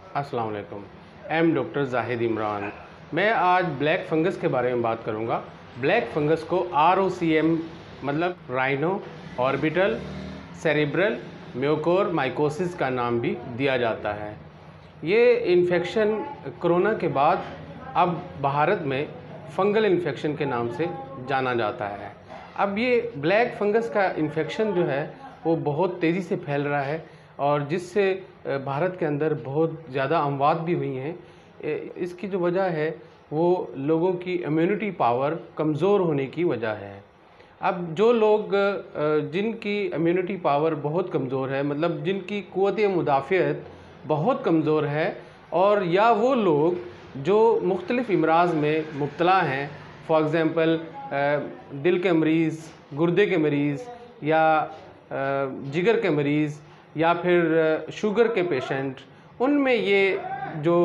अस्सलाम वालेकुम। M doctor Zahid Imran. मैं आज ब्लैक फंगस के बारे में बात करूंगा। ब्लैक फंगस को ROCM मतलब राइनो ऑर्बिटल सेरिब्रल म्योकोर माइकोसिस का नाम भी दिया जाता है। ये इन्फेक्शन कोरोना के बाद अब भारत में फंगल इन्फेक्शन के नाम से जाना जाता है। अब ये ब्लैक फंगस का इन्फेक्शन जो है वो बहुत तेज़ी से फैल रहा है और जिससे भारत के अंदर बहुत ज़्यादा अमवात भी हुई हैं। इसकी जो वजह है वो लोगों की इम्यूनिटी पावर कमज़ोर होने की वजह है। अब जो लोग जिनकी इम्यूनिटी पावर बहुत कमज़ोर है, मतलब जिनकी क़ुव्वत मुदाफ़ियत बहुत कमज़ोर है, और या वो लोग जो मुख्तलिफ़ अमराज़ में मुब्तला हैं, फॉर एग्ज़ाम्पल दिल के मरीज़, गुर्दे के मरीज़ या जिगर के मरीज़ या फिर शुगर के पेशेंट, उनमें ये जो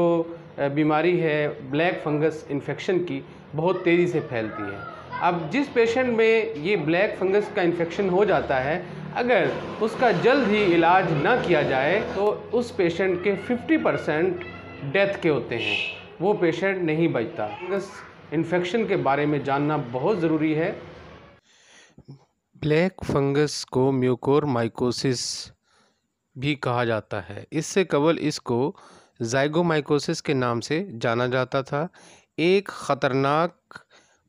बीमारी है ब्लैक फंगस इन्फेक्शन की बहुत तेज़ी से फैलती है। अब जिस पेशेंट में ये ब्लैक फंगस का इन्फेक्शन हो जाता है, अगर उसका जल्द ही इलाज ना किया जाए तो उस पेशेंट के 50% डेथ के होते हैं, वो पेशेंट नहीं बचता। फंगस इन्फेक्शन के बारे में जानना बहुत ज़रूरी है। ब्लैक फंगस को म्यूकोर माइकोसिस भी कहा जाता है। इससे कबल इसको ज़ाइगोमाइकोसिस के नाम से जाना जाता था। एक ख़तरनाक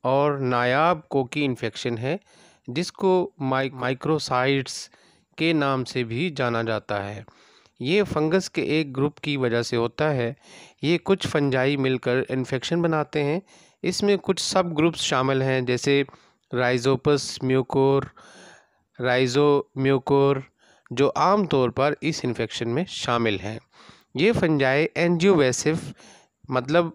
और नायाब कोकी इन्फेक्शन है जिसको माइक्रोसाइट्स के नाम से भी जाना जाता है। ये फंगस के एक ग्रुप की वजह से होता है। ये कुछ फंजाई मिलकर इन्फेक्शन बनाते हैं। इसमें कुछ सब ग्रुप्स शामिल हैं, जैसे राइजोपस म्यूकोर, राइजोम्यूकोर, जो आम तौर पर इस इन्फेक्शन में शामिल हैं। ये फंजाई एंजियोवेसिव मतलब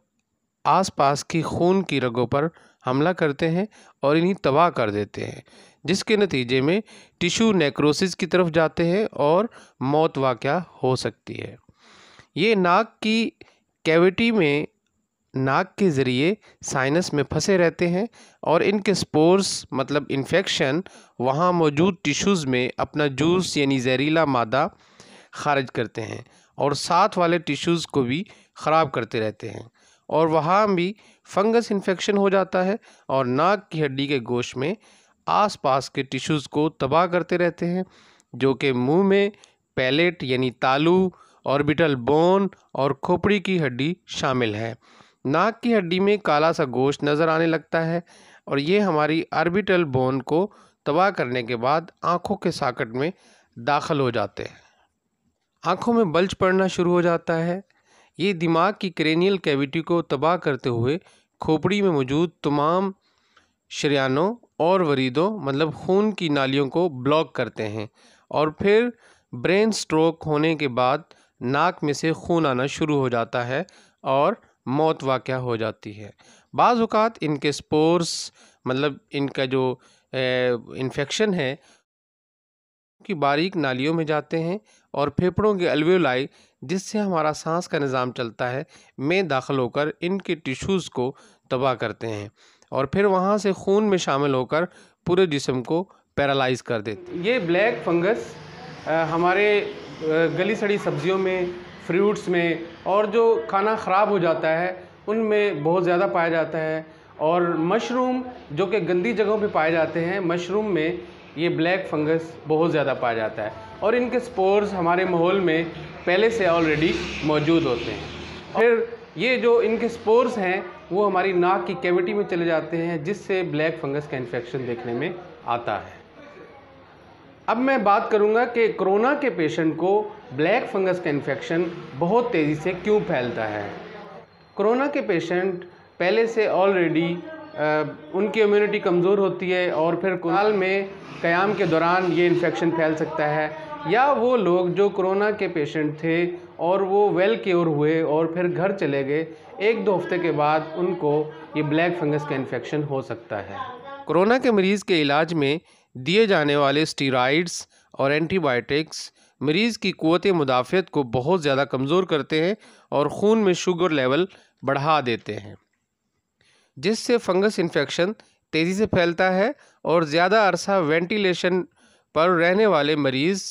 आसपास की खून की रगों पर हमला करते हैं और इन्हें तबाह कर देते हैं, जिसके नतीजे में टिश्यू नेक्रोसिस की तरफ जाते हैं और मौत वाक़या हो सकती है। ये नाक की कैविटी में नाक के ज़रिए साइनस में फंसे रहते हैं और इनके स्पोर्स मतलब इन्फेक्शन वहाँ मौजूद टिश्यूज़ में अपना जूस यानी जहरीला मादा खारिज करते हैं और साथ वाले टिश्यूज़ को भी ख़राब करते रहते हैं, और वहाँ भी फंगस इन्फेक्शन हो जाता है और नाक की हड्डी के गोश्त में आसपास के टिश्यूज़ को तबाह करते रहते हैं, जो कि मुंह में पैलेट यानी तालू, ऑर्बिटल बोन और खोपड़ी की हड्डी शामिल है। नाक की हड्डी में काला सा गोश्त नज़र आने लगता है और ये हमारी ऑर्बिटल बोन को तबाह करने के बाद आँखों के साकट में दाखिल हो जाते हैं। आँखों में बल्ज पड़ना शुरू हो जाता है। ये दिमाग की क्रेनियल कैविटी को तबाह करते हुए खोपड़ी में मौजूद तमाम शरियानों और वरीदों मतलब खून की नालियों को ब्लॉक करते हैं और फिर ब्रेन स्ट्रोक होने के बाद नाक में से खून आना शुरू हो जाता है और मौत वाक़या हो जाती है। बाज़ औक़ात इनके स्पोर्स मतलब इनका जो इन्फेक्शन है की बारीक नालियों में जाते हैं और फेफड़ों के अल्वेओलाई, जिससे हमारा सांस का निज़ाम चलता है, में दाखिल होकर इनके टिश्यूज़ को तबाह करते हैं और फिर वहाँ से खून में शामिल होकर पूरे जिस्म को पैरालाइज़ कर देते हैं। ये ब्लैक फंगस हमारे गली सड़ी सब्जियों में, फ्रूट्स में और जो खाना ख़राब हो जाता है उनमें बहुत ज़्यादा पाया जाता है, और मशरूम जो कि गंदी जगहों पे पाए जाते हैं, मशरूम में ये ब्लैक फंगस बहुत ज़्यादा पाया जाता है और इनके स्पोर्स हमारे माहौल में पहले से ऑलरेडी मौजूद होते हैं। फिर ये जो इनके स्पोर्स हैं वो हमारी नाक की कैविटी में चले जाते हैं, जिससे ब्लैक फंगस का इन्फेक्शन देखने में आता है। अब मैं बात करूंगा कि कोरोना के पेशेंट को ब्लैक फंगस का इन्फेक्शन बहुत तेज़ी से क्यों फैलता है। कोरोना के पेशेंट पहले से ऑलरेडी उनकी इम्यूनिटी कमज़ोर होती है और फिर साल में क़याम के दौरान ये इन्फेक्शन फैल सकता है, या वो लोग जो कोरोना के पेशेंट थे और वो वेल क्योर हुए और फिर घर चले गए, 1-2 हफ्ते के बाद उनको ये ब्लैक फंगस का इन्फेक्शन हो सकता है। कोरोना के मरीज़ के इलाज में दिए जाने वाले स्टीरॉइड्स और एंटीबायोटिक्स मरीज़ की क़ुव्वत मुदाफ़ियत को बहुत ज़्यादा कमज़ोर करते हैं और खून में शुगर लेवल बढ़ा देते हैं, जिससे फंगस इन्फेक्शन तेज़ी से फैलता है और ज़्यादा अरसा वेंटिलेशन पर रहने वाले मरीज़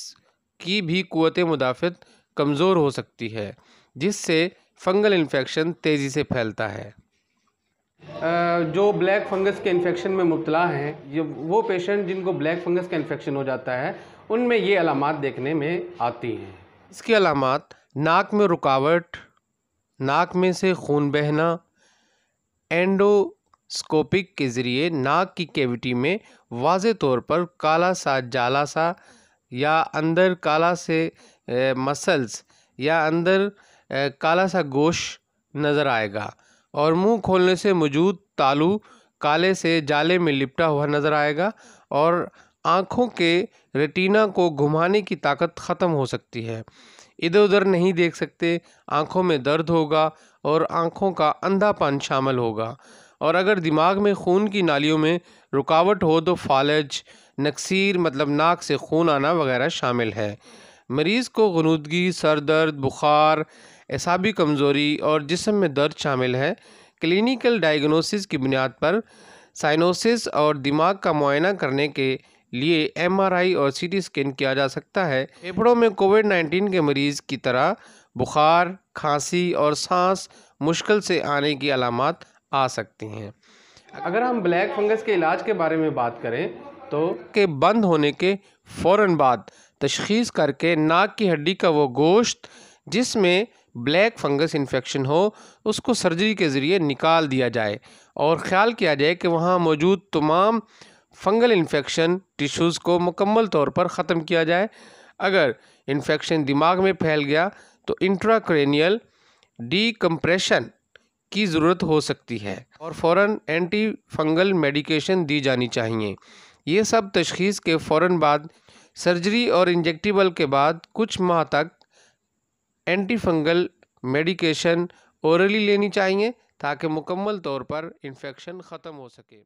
की भी क़ुव्वत मुदाफ़ियत कमज़ोर हो सकती है, जिससे फंगल इन्फेक्शन तेज़ी से फैलता है। जो ब्लैक फंगस के इन्फेक्शन में मुब्तला हैं, ये वो पेशेंट जिनको ब्लैक फंगस का इन्फेक्शन हो जाता है, उनमें ये अलामात देखने में आती हैं। इसकी अलामात नाक में रुकावट, नाक में से खून बहना, एंडोस्कोपिक के ज़रिए नाक की कैविटी में वाज़े तौर पर काला सा जाला सा या अंदर काला से मसल्स या अंदर काला सा गोश्त नज़र आएगा और मुंह खोलने से मौजूद तालू काले से जाले में लिपटा हुआ नज़र आएगा और आँखों के रेटिना को घुमाने की ताकत ख़त्म हो सकती है। इधर उधर नहीं देख सकते, आँखों में दर्द होगा और आँखों का अंधापन शामिल होगा। और अगर दिमाग में खून की नालियों में रुकावट हो तो फालज, नक्सीर मतलब नाक से खून आना वगैरह शामिल है। मरीज़ को गुनूदगी, सर दर्द, बुखार, एसाबी कमज़ोरी और जिस्म में दर्द शामिल है। क्लिनिकल डायग्नोसिस की बुनियाद पर साइनोसिस और दिमाग का मुआयना करने के लिए MRI और CT स्कैन किया जा सकता है। फेफड़ों में कोविड-19 के मरीज़ की तरह बुखार, खांसी और सांस मुश्किल से आने की अलामात आ सकती हैं। अगर हम ब्लैक फंगस के इलाज के बारे में बात करें तो के बंद होने के फ़ौरन बाद तशख़ीस करके नाक की हड्डी का वो गोश्त जिसमें ब्लैक फंगस इन्फेक्शन हो उसको सर्जरी के ज़रिए निकाल दिया जाए और ख़्याल किया जाए कि वहाँ मौजूद तमाम फंगल इन्फेक्शन टिश्यूज़ को मुकम्मल तौर पर ख़त्म किया जाए। अगर इन्फेक्शन दिमाग में फैल गया तो इंट्राक्रैनियल डीकम्प्रेशन की ज़रूरत हो सकती है और फ़ौरन एंटी फंगल मेडिकेशन दी जानी चाहिए। ये सब तशख़ीस के फ़ौरन बाद सर्जरी और इंजेक्टेबल के बाद कुछ माह तक एंटी फंगल मेडिकेशन ओरली लेनी चाहिए ताकि मुकम्मल तौर पर इन्फेक्शन ख़त्म हो सके।